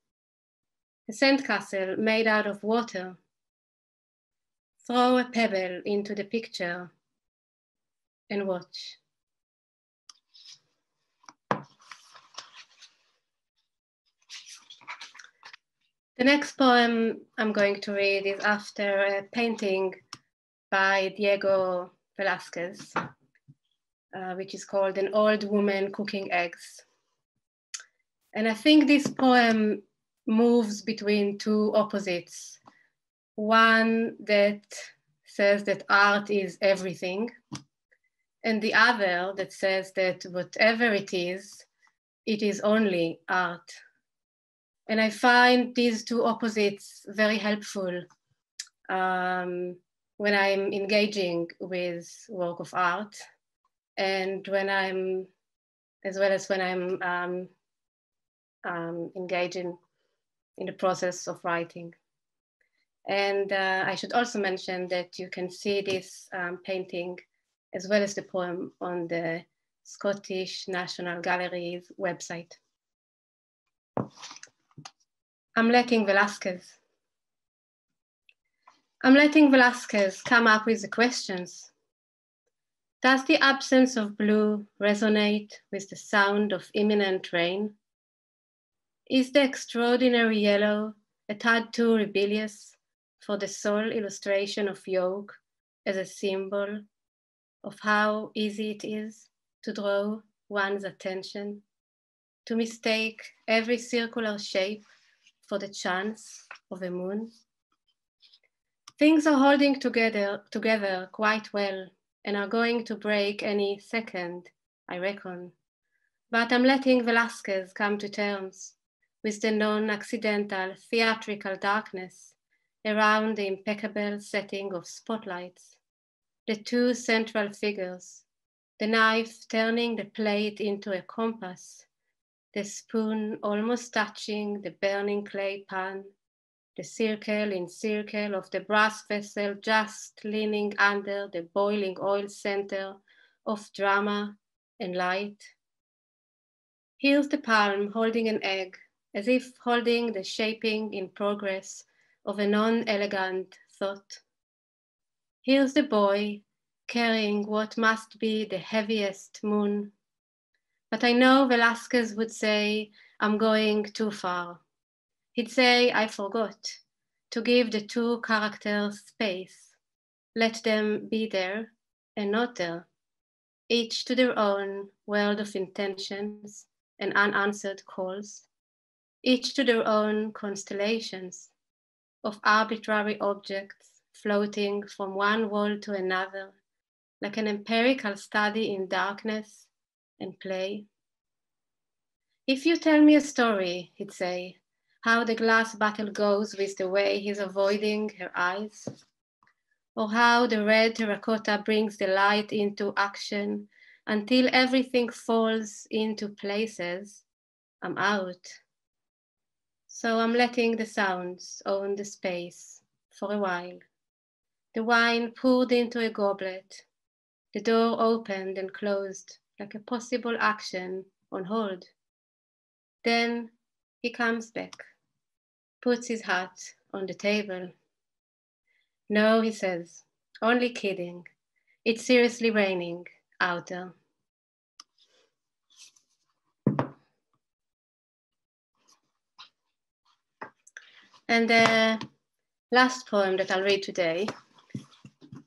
S7: A sandcastle made out of water. Throw a pebble into the picture and watch. The next poem I'm going to read is after a painting by Diego Velázquez, which is called An Old Woman Cooking Eggs. And I think this poem moves between 2 opposites. One that says that art is everything, and the other that says that whatever it is only art. And I find these 2 opposites very helpful when I'm engaging with work of art, and when I'm, as well as when I'm engaging in the process of writing. And I should also mention that you can see this painting as well as the poem on the Scottish National Gallery's website. I'm letting Velázquez. I'm letting Velázquez come up with the questions. Does the absence of blue resonate with the sound of imminent rain? Is the extraordinary yellow a tad too rebellious for the sole illustration of yoke as a symbol of how easy it is to draw one's attention, to mistake every circular shape for the chance of a moon? Things are holding together quite well and are going to break any second, I reckon. But I'm letting Velázquez come to terms with the non-accidental theatrical darkness around the impeccable setting of spotlights, the 2 central figures, the knife turning the plate into a compass, the spoon almost touching the burning clay pan, the circle in circle of the brass vessel just leaning under the boiling oil center of drama and light. Here's the palm holding an egg, as if holding the shaping in progress of a non-elegant thought. Here's the boy carrying what must be the heaviest moon. But I know Velázquez would say, I'm going too far. He'd say, I forgot to give the 2 characters space. Let them be there and not there, each to their own world of intentions and unanswered calls, each to their own constellations of arbitrary objects floating from one wall to another, like an empirical study in darkness and play. If you tell me a story, he'd say, how the glass bottle goes with the way he's avoiding her eyes, or how the red terracotta brings the light into action until everything falls into places, I'm out. So I'm letting the sounds own the space for a while. The wine poured into a goblet. The door opened and closed like a possible action on hold. Then he comes back, puts his hat on the table. No, he says, only kidding. It's seriously raining out there. And the last poem that I'll read today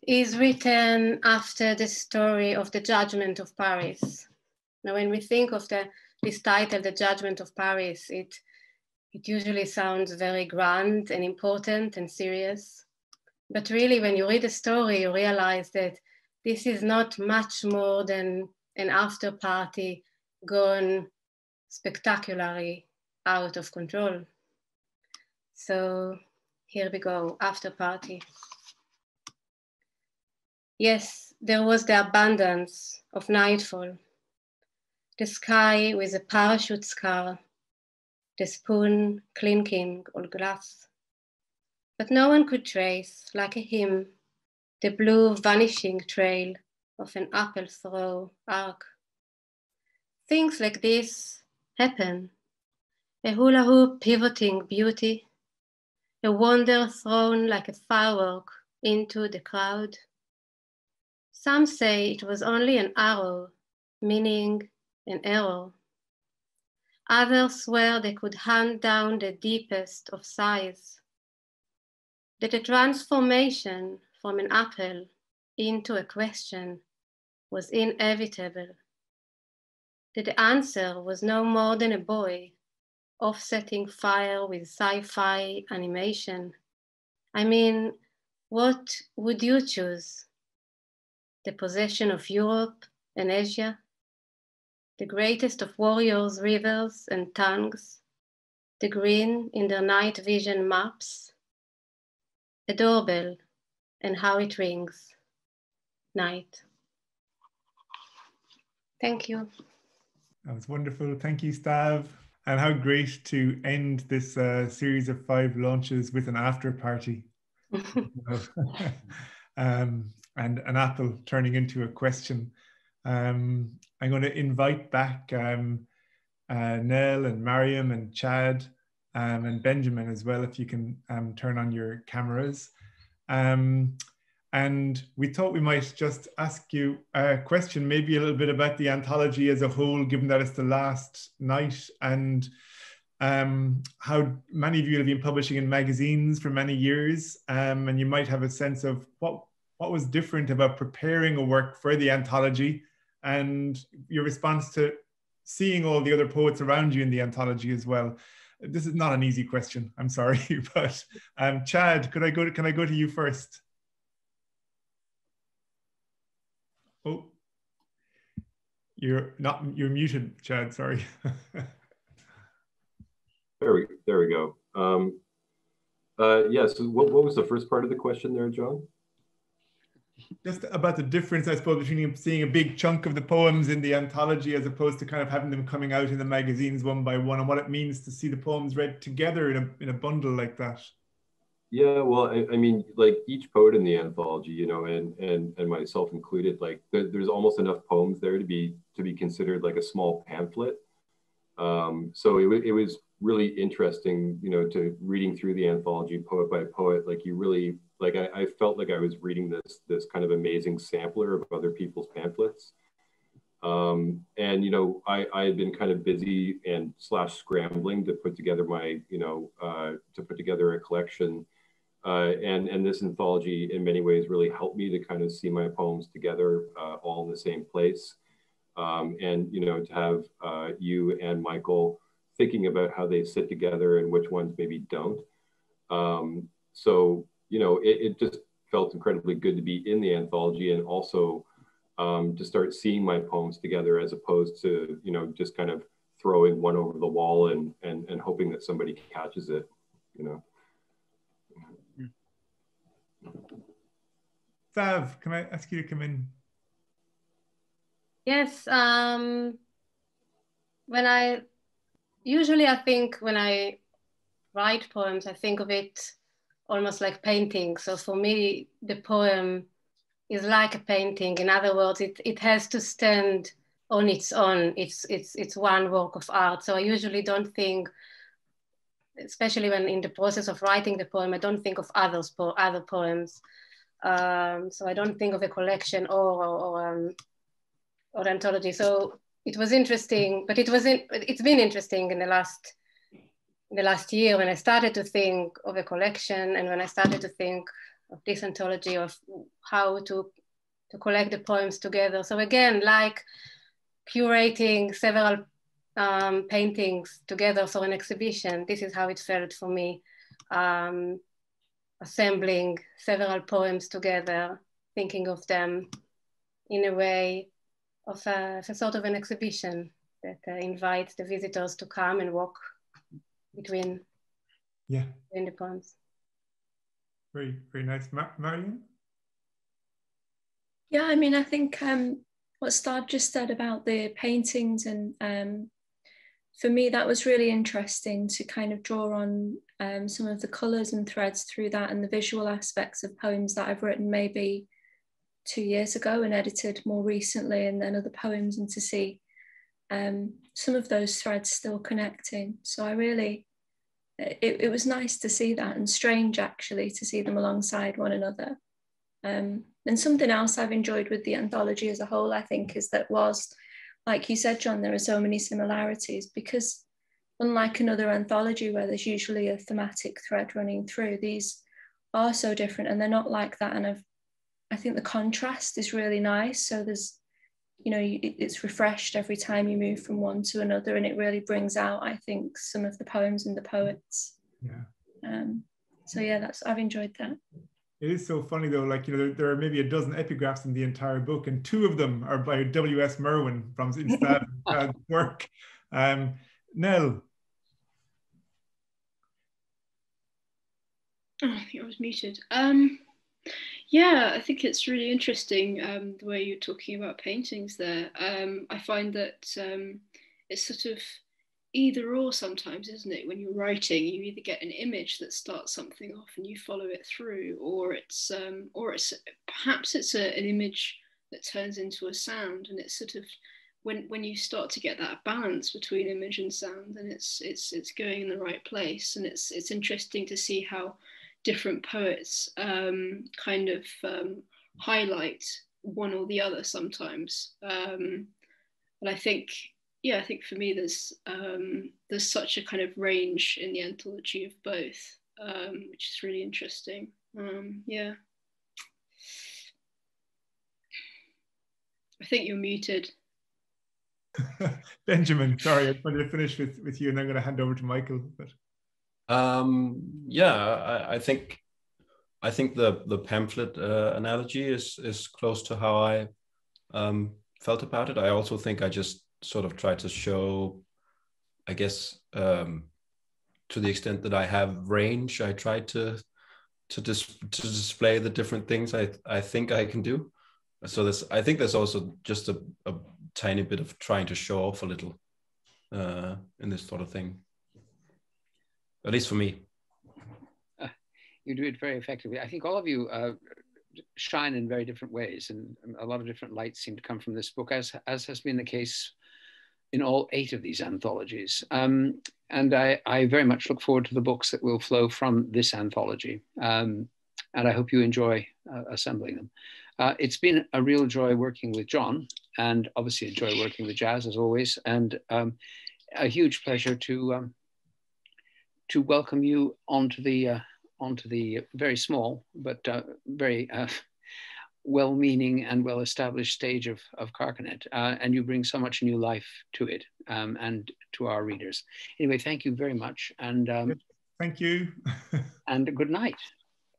S7: is written after the story of the Judgement of Paris. Now, when we think of this title, The Judgement of Paris, it usually sounds very grand and important and serious. But really, when you read the story, you realize that this is not much more than an after party gone spectacularly out of control. So here we go, after party. Yes, there was the abundance of nightfall, the sky with a parachute scar, the spoon clinking on glass. But no one could trace, like a hymn, the blue vanishing trail of an apple throw arc. Things like this happen, a hula hoop pivoting beauty, a wonder thrown like a firework into the crowd. Some say it was only an arrow, meaning an error. Others swear they could hunt down the deepest of sighs, that the transformation from an apple into a question was inevitable, that the answer was no more than a boy offsetting fire with sci-fi animation. I mean, what would you choose? The possession of Europe and Asia, the greatest of warriors, rivers and tongues, the green in their night vision maps, a doorbell and how it rings, night. Thank you.
S1: That was wonderful. Thank you, Stav. And how great to end this series of 5 launches with an after party. And an apple turning into a question. I'm going to invite back Nell and Maryam and Chad and Benjamin as well, if you can turn on your cameras. And we thought we might just ask you a question, maybe a little bit about the anthology as a whole, given that it's the last night, and how many of you have been publishing in magazines for many years, and you might have a sense of what was different about preparing a work for the anthology and your response to seeing all the other poets around you in the anthology as well. This is not an easy question, I'm sorry, but Chad, can I go to you first? Oh, you're muted, Chad, sorry.
S6: There we go. Yeah, so what was the first part of the question there, John?
S1: Just about the difference, I suppose, between seeing a big chunk of the poems in the anthology as opposed to kind of having them coming out in the magazines one by one, and what it means to see the poems read together in a bundle like that. Yeah, well, I mean, like each poet in the anthology, you know, and myself included, like there's almost enough poems there to be considered like a small pamphlet. So it was really interesting, you know, to reading through the anthology poet by poet. Like you really, like I felt like I was reading this kind of amazing sampler of other people's pamphlets. And, you know, I had been kind of busy and scrambling to put together my, you know, to put together a collection. And this anthology in many ways really helped me to kind of see my poems together all in the same place. And, you know, to have you and Michael thinking about how they sit together and which ones maybe don't. So, you know, it just felt incredibly good to be in the anthology and also to start seeing my poems together as opposed to, you know, just kind of throwing one over the wall and hoping that somebody catches it, you know. Stav, can I ask you to come in?
S7: Yes. Usually I think when I write poems, I think of it almost like painting. So for me, the poem is like a painting. In other words, it has to stand on its own. It's one work of art. So I usually don't think, especially when in the process of writing the poem, I don't think of other poems. So I don't think of a collection or anthology. So it was interesting, but it's been interesting in the last year when I started to think of a collection, and when I started to think of this anthology, of how to collect the poems together. So again, like curating several paintings together for an exhibition, this is how it felt for me. Assembling several poems together, thinking of them in a way of a sort of an exhibition that invites the visitors to come and walk between the poems.
S1: Very, very nice. Maryam?
S5: Yeah, I mean, I think what Stav just said about the paintings, and for me, that was really interesting to kind of draw on some of the colours and threads through that, and the visual aspects of poems that I've written maybe 2 years ago and edited more recently, and then other poems, and to see some of those threads still connecting. So I really, it was nice to see that, and strange actually to see them alongside one another. And something else I've enjoyed with the anthology as a whole, I think, is that whilst, like you said, John, there are so many similarities, because unlike another anthology where there's usually a thematic thread running through, these are so different and they're not like that. And I think the contrast is really nice. So there's, it's refreshed every time you move from one to another, and it really brings out, I think, some of the poems and the poets.
S1: Yeah.
S5: So yeah, I've enjoyed that.
S1: It is so funny though, like, there are maybe a dozen epigraphs in the entire book, and 2 of them are by W.S. Merwin from Stav's work. Nell.
S4: Oh, I think I was muted. Yeah, I think it's really interesting the way you're talking about paintings there. I find that it's sort of either or sometimes, isn't it? When you're writing, you either get an image that starts something off and you follow it through, or it's perhaps it's an image that turns into a sound, and it's sort of when you start to get that balance between image and sound, then it's going in the right place, and it's interesting to see how different poets kind of highlight one or the other sometimes. But I think for me there's such a kind of range in the anthology of both, which is really interesting. Yeah. I think you're muted.
S1: Benjamin, sorry, I wanted to finish with you, and I'm going to hand over to Michael. But
S3: yeah, I think the pamphlet analogy is close to how I felt about it. I also think I just sort of tried to show, I guess, to the extent that I have range, I tried to display the different things I think I can do. So I think there's also just a tiny bit of trying to show off a little in this sort of thing, at least for me.
S2: You do it very effectively. I think all of you shine in very different ways, and a lot of different lights seem to come from this book, as has been the case in all 8 of these anthologies. And I very much look forward to the books that will flow from this anthology. And I hope you enjoy assembling them. It's been a real joy working with John, and obviously a joy working with Jazz as always, and a huge pleasure to welcome you onto the very small but very well-meaning and well-established stage of Carcanet, and you bring so much new life to it and to our readers. Anyway, thank you very much, and
S1: thank you,
S2: and good night.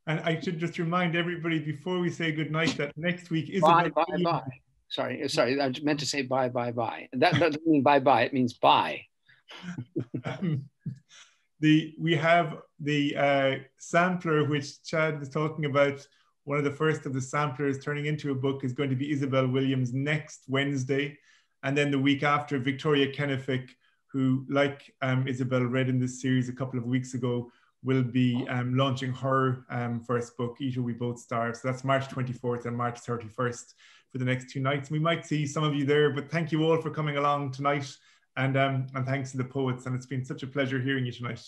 S1: And I should just remind everybody before we say good night that next week is
S2: bye. Sorry, I meant to say bye. That doesn't mean bye. It means bye.
S1: We have the sampler which Chad was talking about One of the first of the samplers turning into a book is going to be Isabel Williams next Wednesday. And then the week after, Victoria Kennefic, who, like Isabel read in this series a couple of weeks ago, will be launching her first book, Eat or We Both Starve. So that's March 24th and March 31st for the next 2 nights. We might see some of you there, but thank you all for coming along tonight. And thanks to the poets. And it's been such a pleasure hearing you tonight.